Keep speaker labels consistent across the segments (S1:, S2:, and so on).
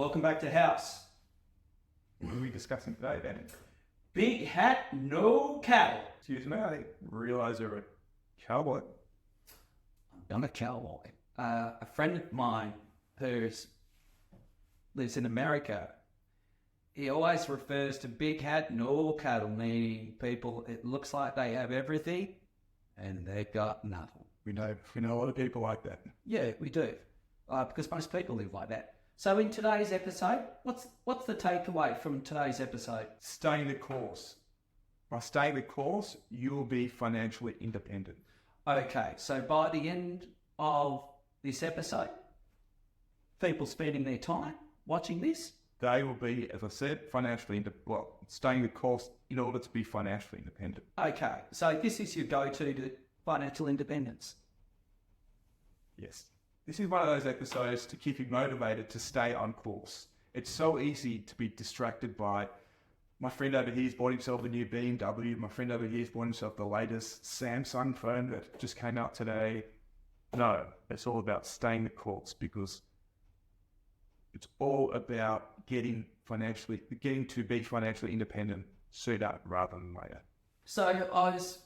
S1: Welcome back to House.
S2: What are we discussing today, Ben?
S1: Big hat, no cattle.
S2: Excuse me, I realise you're a cowboy.
S1: I'm a cowboy. A friend of mine who lives in America, he always refers to big hat, no cattle, meaning people, it looks like they have everything and they've got nothing.
S2: We know a lot of people like that.
S1: Yeah, we do. Because most people live like that. So in today's episode, what's the takeaway from today's episode?
S2: Staying the course. By staying the course, you will be financially independent.
S1: Okay, so by the end of this episode, people spending their time watching this,
S2: They will be, as I said, staying the course in order to be financially independent.
S1: okay, so this is your go-to to financial independence.
S2: Yes. This is one of those episodes to keep you motivated to stay on course. It's so easy to be distracted by, my friend over here's bought himself a new BMW, my friend over here's bought himself the latest Samsung phone that just came out today. No, it's all about staying the course, because it's all about getting to be financially independent sooner rather than later.
S1: So I was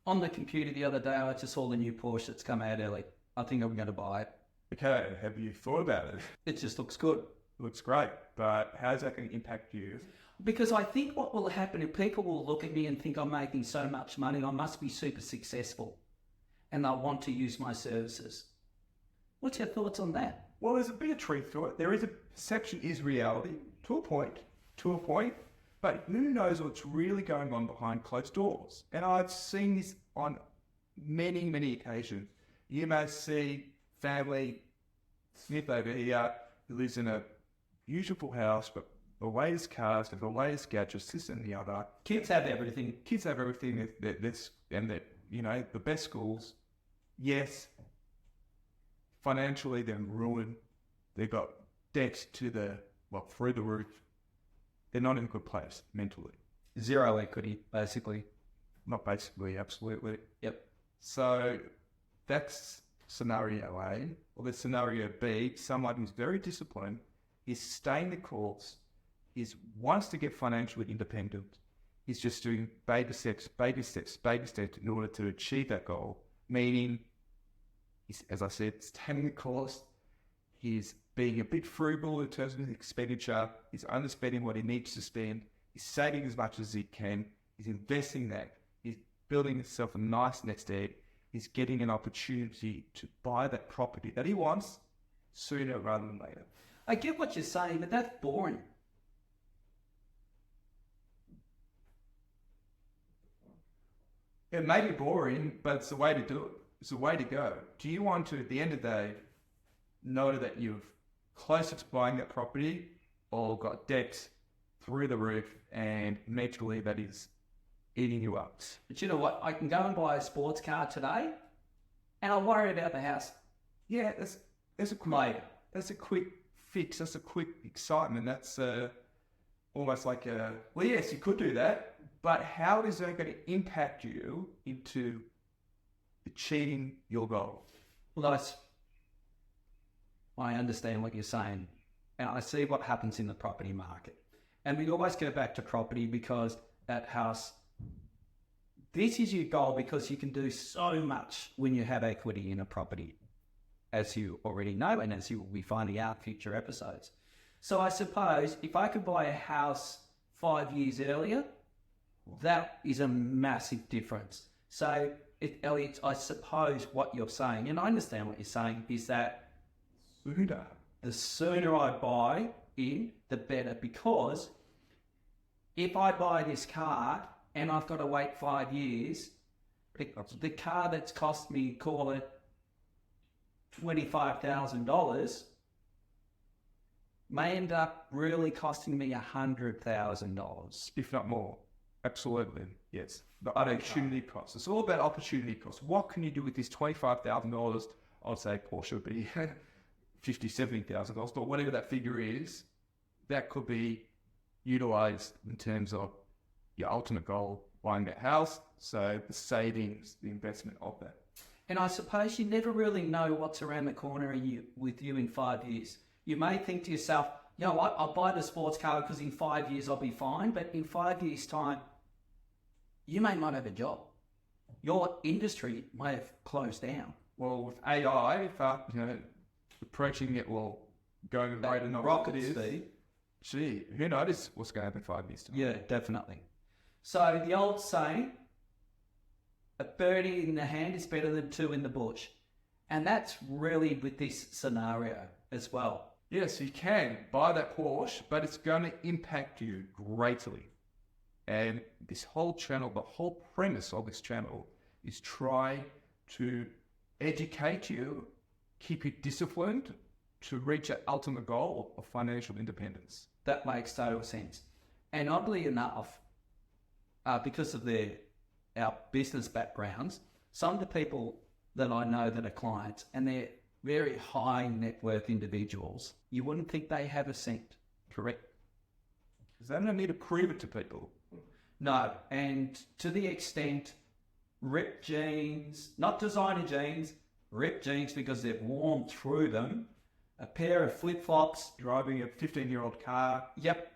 S1: on the computer the other day, I just saw the new Porsche that's come out early. I think I'm going to buy it.
S2: Okay, have you thought about it?
S1: It just looks good.
S2: It looks great, but how's that going to impact you?
S1: Because I think what will happen is people will look at me and think I'm making so much money, I must be super successful, and they'll want to use my services. What's your thoughts on that?
S2: Well, there's a bit of truth to it. Perception is reality to a point, but who knows what's really going on behind closed doors? And I've seen this on many, many occasions. You may see family, Smith over here, who lives in a beautiful house, but the latest cars and the latest gadgets, this and the other.
S1: Kids have everything.
S2: Kids have everything, the best schools. Yes, financially they're ruined. They've got debt through the roof. They're not in a good place mentally.
S1: Zero equity, basically.
S2: Not basically, absolutely.
S1: Yep.
S2: So that's scenario A. Or the scenario B, someone who's very disciplined, is staying the course, wants to get financially independent, is just doing baby steps in order to achieve that goal. Meaning, as I said, staying the course, he's being a bit frugal in terms of his expenditure, he's underspending what he needs to spend, he's saving as much as he can, he's investing that, he's building himself a nice nest egg, he's getting an opportunity to buy that property that he wants sooner rather than later.
S1: I get what you're saying, but that's boring.
S2: It may be boring, but it's the way to do it. It's the way to go. Do you want to, at the end of the day, know that you're closer to buying that property or got debt through the roof and mentally that is eating you up?
S1: But you know what? I can go and buy a sports car today and I'll worry about the house.
S2: Yeah, that's a quick fix. That's a quick excitement. That's almost like well, yes, you could do that, but how is that going to impact you into achieving your goal?
S1: Well, I understand what you're saying, and I see what happens in the property market. And we always go back to property because at House, this is your goal because you can do so much when you have equity in a property, as you already know, and as you will be finding out in future episodes. So I suppose if I could buy a house 5 years earlier, that is a massive difference. So, Elliot, I suppose what you're saying, and I understand what you're saying, is that the sooner I buy in, the better, because if I buy this car and I've got to wait 5 years, the car that's cost me, call it $25,000, may end up really costing me $100,000.
S2: If not more. Absolutely, yes. The opportunity cost. It's all about opportunity cost. What can you do with this $25,000? I'd say Porsche would be $50,000, $70,000, but whatever that figure is, that could be utilised in terms of your ultimate goal, buying that house. So the savings, the investment of that.
S1: And I suppose you never really know what's around the corner with you in 5 years. You may think to yourself, you know what, I'll buy the sports car because in 5 years I'll be fine. But in 5 years' time, you may not have a job. Your industry may have closed down.
S2: Well, with AI, approaching it, going at the rate of
S1: rocket
S2: it is,
S1: speed.
S2: gee, who knows what's going to happen in 5 years' time?
S1: Yeah, definitely. So the old saying, a birdie in the hand is better than two in the bush. And that's really with this scenario as well.
S2: Yes, you can buy that Porsche, but it's going to impact you greatly. And this whole channel, the whole premise of this channel is try to educate you, keep you disciplined to reach an ultimate goal of financial independence.
S1: That makes total sense. And oddly enough, because of our business backgrounds, some of the people that I know that are clients, and they're very high net worth individuals, you wouldn't think they have a cent.
S2: Correct. Because they don't need to prove it to people.
S1: No, and to the extent, ripped jeans, not designer jeans, ripped jeans because they've worn through them, a pair of flip-flops,
S2: Driving a 15-year-old car.
S1: Yep.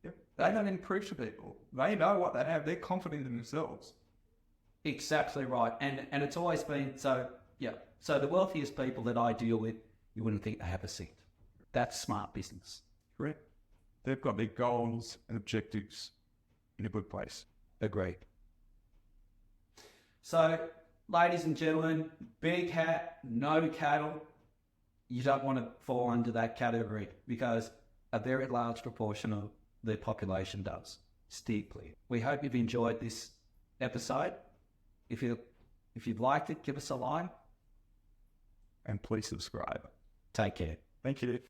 S2: They don't need to prove to people. They know what they have. They're confident in themselves.
S1: Exactly right. And it's always been so, yeah. So the wealthiest people that I deal with, you wouldn't think they have a cent. That's smart business.
S2: Correct. They've got their goals and objectives in a good place.
S1: Agreed. So, ladies and gentlemen, big hat, no cattle. You don't want to fall under that category because a very large proportion of the population does. Steeply. We hope you've enjoyed this episode. If you've liked it, give us a like.
S2: And please subscribe.
S1: Take care.
S2: Thank you.